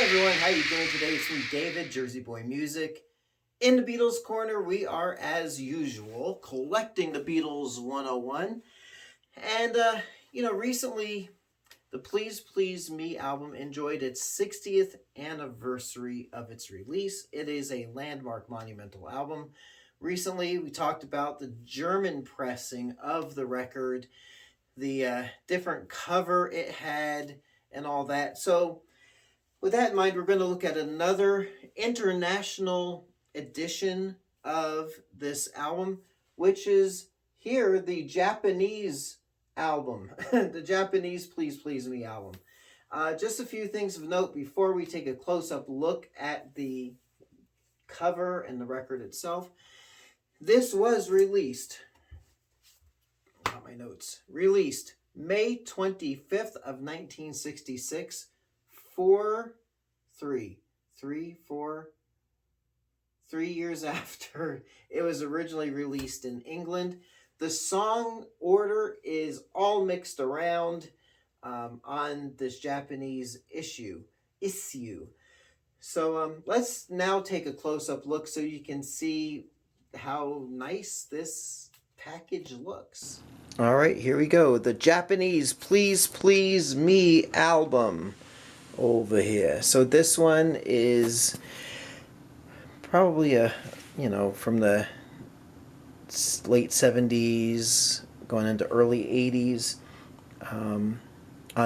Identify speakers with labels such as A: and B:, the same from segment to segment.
A: everyone, how you doing today? It's me, David, Jersey Boy Music. In the Beatles Corner, we are, as usual, collecting the Beatles 101. And, recently, the Please Please Me album enjoyed its 60th anniversary of its release. It is a landmark monumental album. Recently, we talked about the German pressing of the record, the different cover it had, and all that. So, with that in mind, we're going to look at another international edition of this album, which is here the Japanese album, the Japanese Please Please Me album. Just a few things of note before we take a close-up look at the cover and the record itself. This was released, got my notes, released May 25th of 1966, 3 years after it was originally released in England. The song order is all mixed around on this Japanese issue. So let's now take a close-up look so you can see how nice this package looks. All right, here we go. The Japanese Please Please Me album over here. So this one is probably from the late 70s going into early 80s on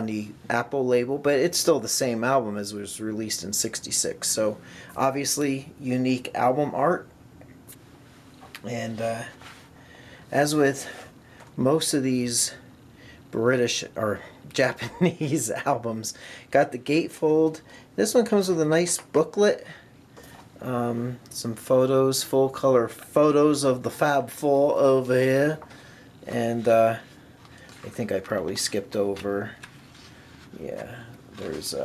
A: the Apple label, but it's still the same album as was released in 66. So obviously unique album art. And as with most of these British or Japanese albums, got the gatefold. This one comes with a nice booklet, some photos, full color photos of the Fab Four over here, and I think I probably skipped over. Yeah, there's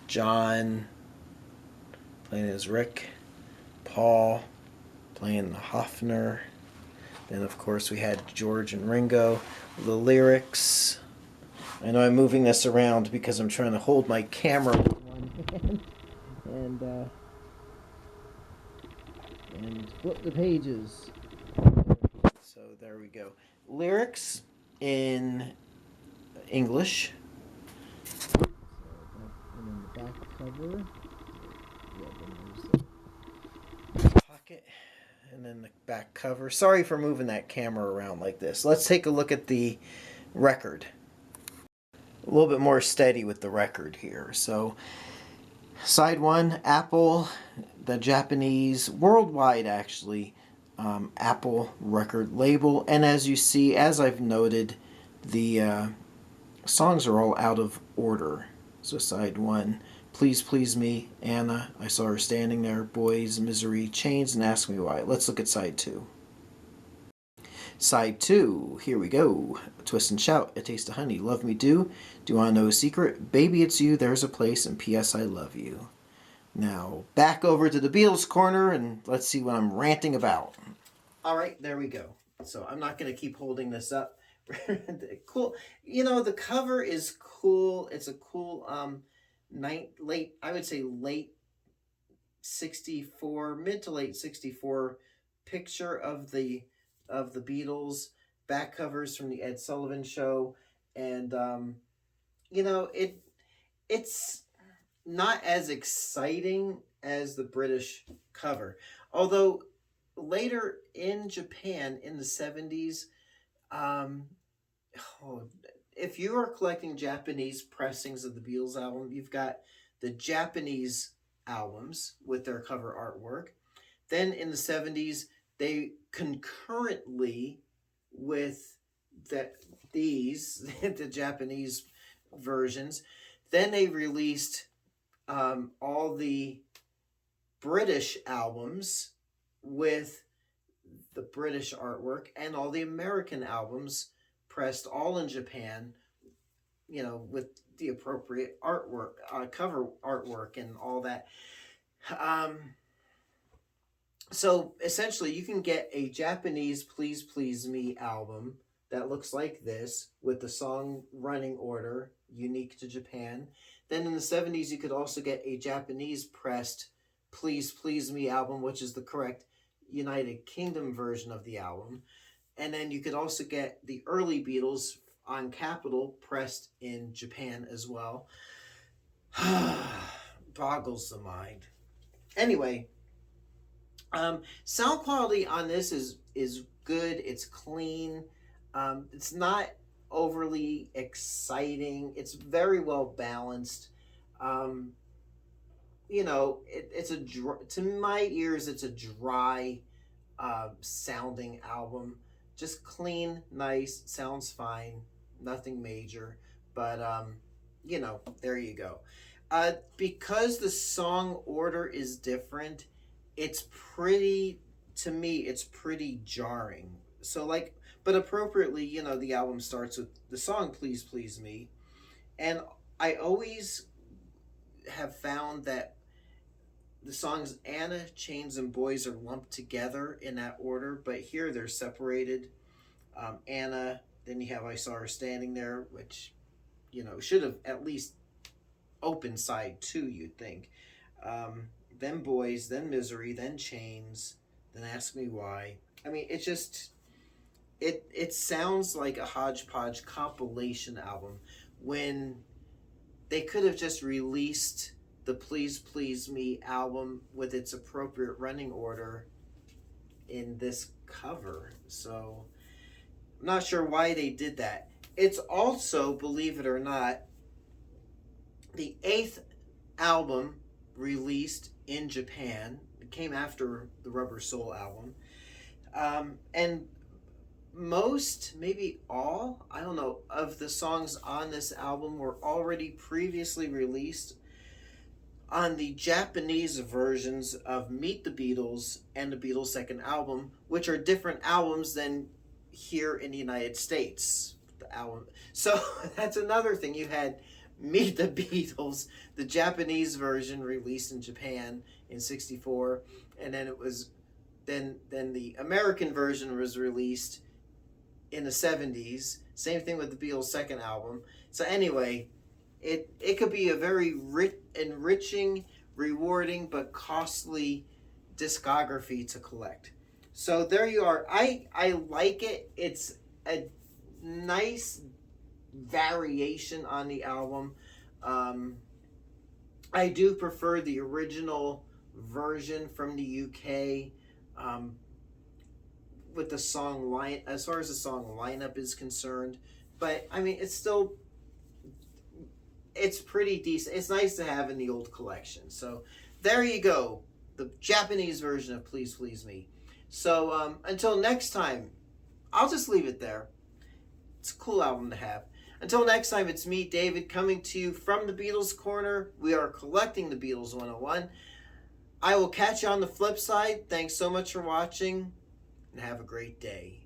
A: John playing as Rick, Paul playing the Hofner. Then, of course, we had George and Ringo. The lyrics. I know I'm moving this around because I'm trying to hold my camera with one hand and flip the pages. So there we go. Lyrics in English. And then the back cover. Pocket. And then the back cover. Sorry for moving that camera around like this. Let's take a look at the record. A little bit more steady with the record here. So, side one, Apple, the Japanese, worldwide actually, Apple record label. And as you see, as I've noted, the songs are all out of order. So side one, Please Please Me, Anna, I saw her standing there, Boys, Misery, Chains, and Ask Me Why. Let's look at side two. Side two, here we go. Twist and Shout, A Taste of Honey, Love Me Do, Do You Want to Know a Secret, Baby It's You, There's a Place, and P.S. I Love You. Now, back over to the Beatles Corner, and let's see what I'm ranting about. All right, there we go. So I'm not going to keep holding this up. Cool. You know, the cover is cool. It's a cool... late 64, mid to late 64 picture of the Beatles, back covers from the Ed Sullivan Show, and it's not as exciting as the British cover. Although later in Japan in the 70s, if you are collecting Japanese pressings of the Beatles album, you've got the Japanese albums with their cover artwork. Then in the 70s, they concurrently with the Japanese versions, then they released all the British albums with the British artwork and all the American albums pressed all in Japan, with the appropriate artwork, cover artwork and all that. So essentially you can get a Japanese Please Please Me album that looks like this with the song running order unique to Japan. Then in the 70s, you could also get a Japanese pressed Please Please Me album, which is the correct United Kingdom version of the album. And then you could also get the early Beatles on Capitol pressed in Japan as well. Boggles the mind. Anyway, sound quality on this is good. It's clean. It's not overly exciting. It's very well balanced. Um, it's to my ears, it's a dry sounding album. Just clean, nice, sounds fine, nothing major. But there you go. Because the song order is different, it's pretty, to me, it's pretty jarring. So but appropriately, the album starts with the song Please Please Me. And I always have found that the songs Anna, Chains, and Boys are lumped together in that order, but here they're separated. Anna, then you have I Saw Her Standing There, which, should have at least opened side 2, you'd think. Then Boys, then Misery, then Chains, then Ask Me Why. I mean, it's just, it sounds like a hodgepodge compilation album when they could have just released the Please Please Me album with its appropriate running order in this cover. So I'm not sure why they did that. It's also, believe it or not, the 8th album released in Japan. It came after the Rubber Soul album. And most, maybe all, I don't know, of the songs on this album were already previously released on the Japanese versions of Meet the Beatles and the Beatles' second album, which are different albums than here in the United States. The album. So that's another thing. You had Meet the Beatles, the Japanese version released in Japan in '64, and then it was then the American version was released in the '70s. Same thing with the Beatles' second album. So anyway, it could be a very enriching, rewarding, but costly discography to collect. So there you are. I like it. It's a nice variation on the album. I do prefer the original version from the UK with the song line, as far as the song lineup is concerned. But I mean, it's pretty decent. It's nice to have in the old collection. So there you go, the Japanese version of Please Please Me. So until next time, I'll just leave it there. It's a cool album to have. Until next time, it's me, David, coming to you from the Beatles Corner. We are collecting the Beatles 101. I will catch you on the flip side. Thanks so much for watching, and have a great day.